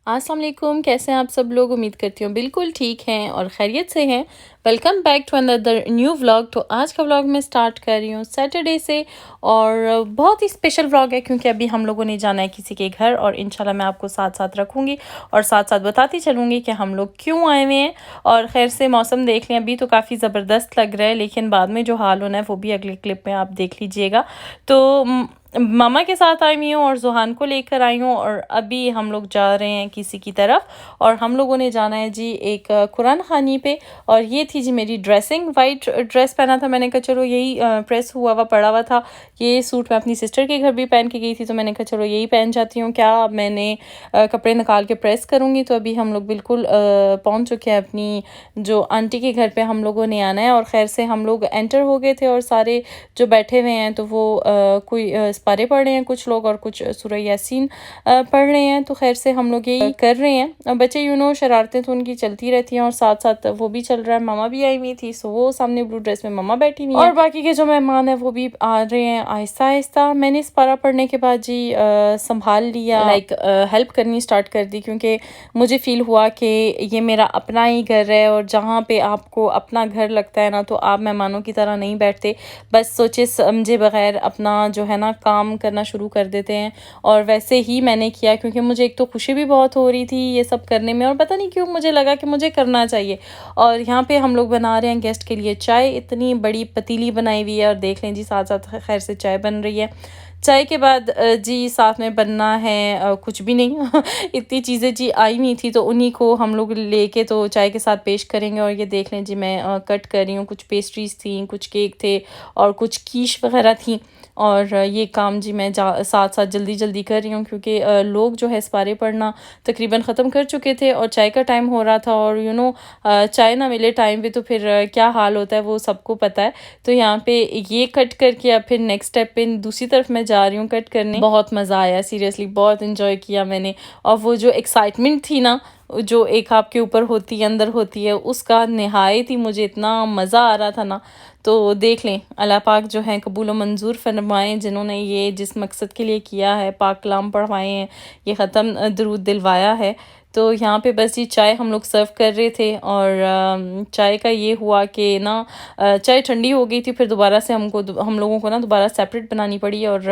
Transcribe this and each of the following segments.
अस्सलाम वालेकुम, कैसे हैं आप सब लोग? उम्मीद करती हूँ बिल्कुल ठीक हैं और खैरियत से हैं। Welcome back to another new vlog. तो आज का व्लॉग मैं स्टार्ट कर रही हूँ सैटरडे से और बहुत ही स्पेशल व्लॉग है क्योंकि अभी हम लोगों ने जाना है किसी के घर और इंशाल्लाह मैं आपको साथ साथ रखूँगी और साथ साथ बताती चलूँगी कि हम लोग क्यों आए हुए हैं। और खैर से मौसम देख लें, अभी तो काफ़ी ज़बरदस्त लग रहा है लेकिन बाद में जो हाल होना है वो भी अगले क्लिप में आप देख लीजिएगा। तो मामा के साथ आई हुई हूँ और ज़ुहान को लेकर आई हूँ और अभी हम लोग जा रहे हैं किसी की तरफ और हम लोगों ने जाना है जी एक कुरान खानी पे। और ये थी जी मेरी ड्रेसिंग, वाइट ड्रेस पहना था मैंने कहा चलो यही प्रेस हुआ हुआ पड़ा हुआ था। ये सूट मैं अपनी सिस्टर के घर भी पहन के गई थी तो मैंने कहा चलो यही पहन जाती हूँ, क्या अब मैंने कपड़े निकाल के प्रेस करूँगी। तो अभी हम लोग बिल्कुल पहुँच चुके हैं अपनी जो आंटी के घर पे हम लोगों ने आना है। और खैर से हम लोग एंटर हो गए थे और सारे जो बैठे हुए हैं तो वो कोई पारे पढ़ रहे हैं कुछ लोग और कुछ सूरह यासीन पढ़ रहे हैं। तो खैर से हम लोग यही कर रहे हैं। बच्चे शरारतें तो उनकी चलती रहती हैं और साथ साथ वो भी चल रहा है। मामा भी आई हुई थी सो वो सामने ब्लू ड्रेस में मामा बैठी हुई है और बाकी के जो मेहमान है वो भी आ रहे हैं आहिस्ता आहिस्ता। मैंने इस पारा पढ़ने के बाद जी संभाल लिया, हेल्प करनी स्टार्ट कर दी क्योंकि मुझे फील हुआ कि ये मेरा अपना ही घर है और जहाँ पे आपको अपना घर लगता है ना तो आप मेहमानों की तरह नहीं बैठते, बस सोचे समझे बगैर अपना जो है ना काम करना शुरू कर देते हैं। और वैसे ही मैंने किया क्योंकि मुझे एक तो खुशी भी बहुत हो रही थी ये सब करने में और पता नहीं क्यों मुझे लगा कि मुझे करना चाहिए। और यहाँ पे हम लोग बना रहे हैं गेस्ट के लिए चाय, इतनी बड़ी पतीली बनाई हुई है और देख लें जी साथ साथ खैर से चाय बन रही है। चाय के बाद जी साथ में बनना है कुछ भी नहीं इतनी चीज़ें जी आई हुई थी तो उन्हीं को हम लोग लेके तो चाय के साथ पेश करेंगे। और ये देख लें जी मैं कट कर रही हूँ, कुछ पेस्ट्रीज़ थी, कुछ केक थे और कुछ कीश वगैरह थी। और ये काम जी मैं साथ साथ जल्दी जल्दी कर रही हूँ क्योंकि लोग जो है इस पारे पढ़ना तकरीबन ख़त्म कर चुके थे और चाय का टाइम हो रहा था और चाय ना मिले टाइम पे तो फिर क्या हाल होता है वो सबको पता है। तो यहाँ पे ये कट करके अब फिर नेक्स्ट स्टेप पे दूसरी तरफ मैं जा रही हूँ कट करने। बहुत मज़ा आया, सीरियसली बहुत इन्जॉय किया मैंने। और वो जो एक्साइटमेंट थी ना जो एक आपके ऊपर होती है अंदर होती है उसका निहायत ही मुझे इतना मज़ा आ रहा था ना। तो देख लें अल्लाह पाक जो है कबूल व मंजूर फरमाएं, जिन्होंने ये जिस मकसद के लिए किया है, पाक कलाम पढ़वाए हैं, ये ख़त्म दरूद दिलवाया है। तो यहाँ पे बस ये चाय हम लोग सर्व कर रहे थे और चाय का ये हुआ कि ना चाय ठंडी हो गई थी, फिर दोबारा से हम लोगों को ना दोबारा सेपरेट बनानी पड़ी और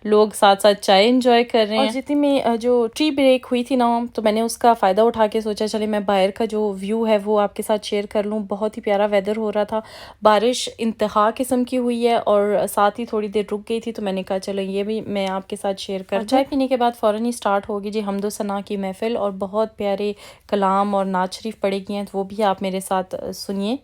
लोग साथ साथ चाय एंजॉय कर रहे हैं। और जितनी में जो टी ब्रेक हुई थी ना तो मैंने उसका फ़ायदा उठा के सोचा चले मैं बाहर का जो व्यू है वो आपके साथ शेयर कर लूँ। बहुत ही प्यारा वेदर हो रहा था, बारिश इंतहा किस्म की हुई है और साथ ही थोड़ी देर रुक गई थी तो मैंने कहा चलो ये भी मैं आपके साथ शेयर कर। चाय पीने के बाद फ़ौरन ही स्टार्ट होगी जी हमदो सना की महफिल और बहुत प्यारे कलाम और नात शरीफ पढ़ेगी हैं तो वो भी आप मेरे साथ सुनिए।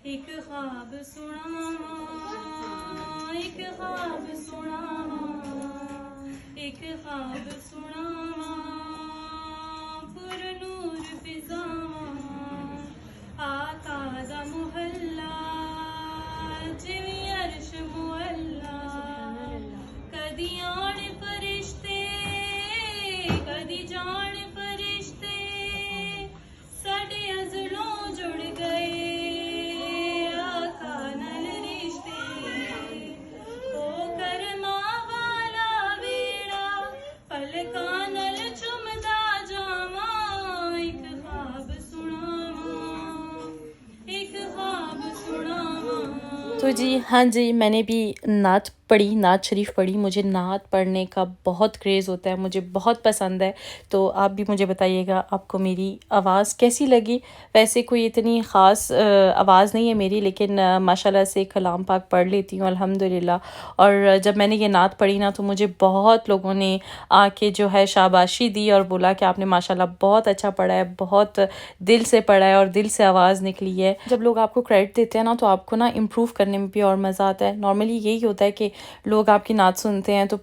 एक ख्वाब सुनावा, एक ख्वाब सुनावा, एक ख्वाब सुनावा, पुरनूर फिजावा, आका दा मुहल्ला, जिवी अर्श मुअल्ला, कदी आण फरिश्ते, कदी जान फरिश्ते, साडे अज़लों जुड़ गए तो जी हाँ जी, मैंने भी नात पढ़ी, नात शरीफ पढ़ी। मुझे नात पढ़ने का बहुत क्रेज़ होता है, मुझे बहुत पसंद है। तो आप भी मुझे बताइएगा आपको मेरी आवाज़ कैसी लगी। वैसे कोई इतनी ख़ास आवाज़ नहीं है मेरी लेकिन माशाल्लाह से कलाम पाक पढ़ लेती हूँ अल्हम्दुलिल्लाह। और जब मैंने ये नात पढ़ी ना तो मुझे बहुत लोगों ने आके जो है शाबाशी दी और बोला कि आपने माशाल्लाह बहुत अच्छा पढ़ा है, बहुत दिल से पढ़ा है और दिल से आवाज़ निकली है। जब लोग आपको क्रेडिट देते हैं ना तो आपको ना इम्प्रूव करने में भी और मज़ा आता है। नॉर्मली यही होता है कि लोग आपकी नात सुनते हैं तो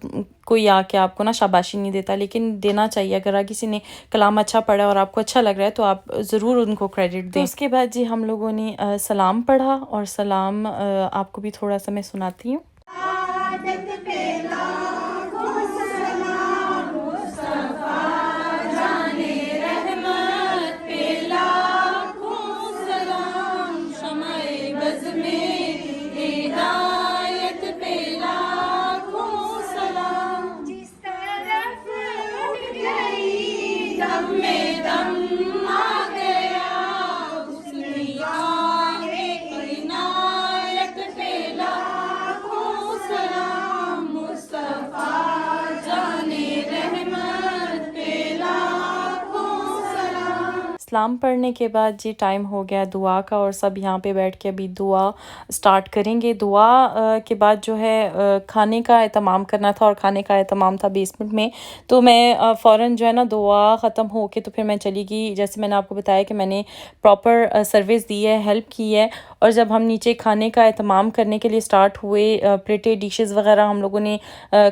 कोई आके आपको ना शाबाशी नहीं देता, लेकिन देना चाहिए। अगर किसी ने कलाम अच्छा पढ़ा और आपको अच्छा लग रहा है तो आप ज़रूर उनको क्रेडिट दें। तो उसके बाद जी हम लोगों ने सलाम पढ़ा, और सलाम आपको भी थोड़ा सा मैं सुनाती हूँ। सलाम पढ़ने के बाद जी टाइम हो गया दुआ का, और सब यहाँ पे बैठ के अभी दुआ स्टार्ट करेंगे। दुआ के बाद जो है खाने का एहतमाम करना था, और खाने का एहतमाम था बेसमेंट में। तो मैं फ़ौरन जो है ना दुआ ख़त्म हो के तो फिर मैं चली गई। जैसे मैंने आपको बताया कि मैंने प्रॉपर सर्विस दी है, हेल्प की है। और जब हम नीचे खाने का एहतमाम करने के लिए स्टार्ट हुए, प्लेटें डिशेस वगैरह हम लोगों ने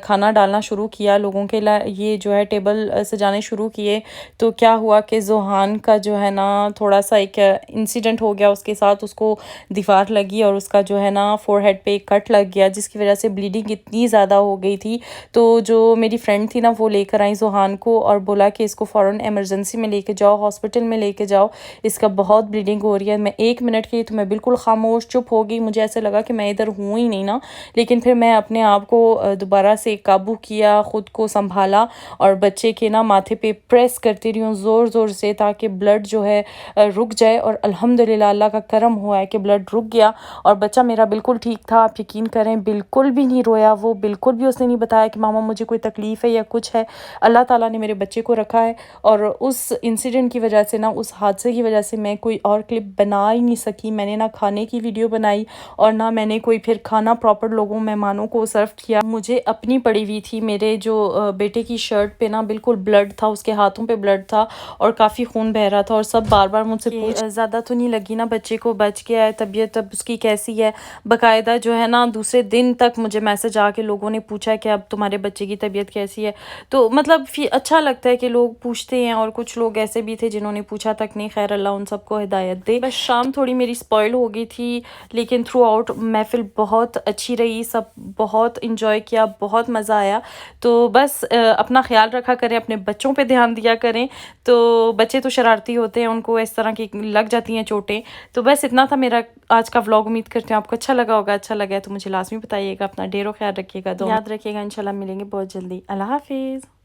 खाना डालना शुरू किया, लोगों के लिए ये जो है टेबल सजाने शुरू किए। तो क्या हुआ कि ज़ोहान का जो है ना थोड़ा सा एक इंसिडेंट हो गया उसके साथ, उसको दीवार लगी और उसका जो है ना फोरहेड पे कट लग गया, जिसकी वजह से ब्लीडिंग इतनी ज़्यादा हो गई थी। तो जो मेरी फ्रेंड थी ना वो लेकर आई ज़ोहान को और बोला कि इसको फ़ौरन एमरजेंसी में लेके जाओ, हॉस्पिटल में लेके जाओ, इसका बहुत ब्लीडिंग हो रही है। मैं 1 मिनट की तो मैं बिल्कुल खामोश चुप हो गई, मुझे ऐसा लगा कि मैं इधर हूँ ही नहीं ना। लेकिन फिर मैं अपने आप को दोबारा से काबू किया, ख़ुद को संभाला और बच्चे के ना माथे पे प्रेस करती रही हूँ ज़ोर ज़ोर से, ताकि ब्लड जो है रुक जाए। और अल्हम्दुलिल्लाह अल्लाह का करम हुआ है कि ब्लड रुक गया और बच्चा मेरा बिल्कुल ठीक था। आप यकीन करें बिल्कुल भी नहीं रोया वो, बिल्कुल भी उसने नहीं बताया कि मामा मुझे कोई तकलीफ़ है या कुछ है। अल्लाह ताला ने मेरे बच्चे को रखा है। और उस इंसिडेंट की वजह से ना, उस हादसे की वजह से मैं कोई और क्लिप बना ही नहीं सकी। मैंने ना खाने की वीडियो बनाई और ना मैंने कोई फिर खाना प्रॉपर लोगों मेहमानों को सर्व किया। मुझे अपनी पड़ी हुई थी, मेरे जो बेटे की शर्ट पे ना बिल्कुल ब्लड था, उसके हाथों पे ब्लड था और काफ़ी खून बह रहा था। और सब बार बार मुझसे ज़्यादा तो नहीं लगी ना, बच्चे को बच गया है, तबीयत अब उसकी कैसी है। बाकायदा जो है ना दूसरे दिन तक मुझे मैसेज आके लोगों ने पूछा कि अब तुम्हारे बच्चे की तबीयत कैसी है। तो मतलब अच्छा लगता है कि लोग पूछते हैं, और कुछ लोग ऐसे भी थे जिन्होंने पूछा तक नहीं। खैर अल्लाह उन सबको हिदायत दे। बस शाम थोड़ी मेरी स्पॉइल हो गई थी, लेकिन थ्रू आउट महफिल बहुत अच्छी रही, सब बहुत इंजॉय किया, बहुत मज़ा आया। तो बस अपना ख्याल रखा करें, अपने बच्चों पे ध्यान दिया करें। तो बच्चे तो शरारती होते हैं, उनको इस तरह की लग जाती हैं चोटें। तो बस इतना था मेरा आज का व्लॉग। उम्मीद करते हैं आपको अच्छा लगा होगा। अच्छा लगा है तो मुझे लाजमी बताइएगा। अपना ढेरों ख्याल रखिएगा, याद रखिएगा। इंशाल्लाह मिलेंगे बहुत जल्दी। अल्लाह हाफिज़।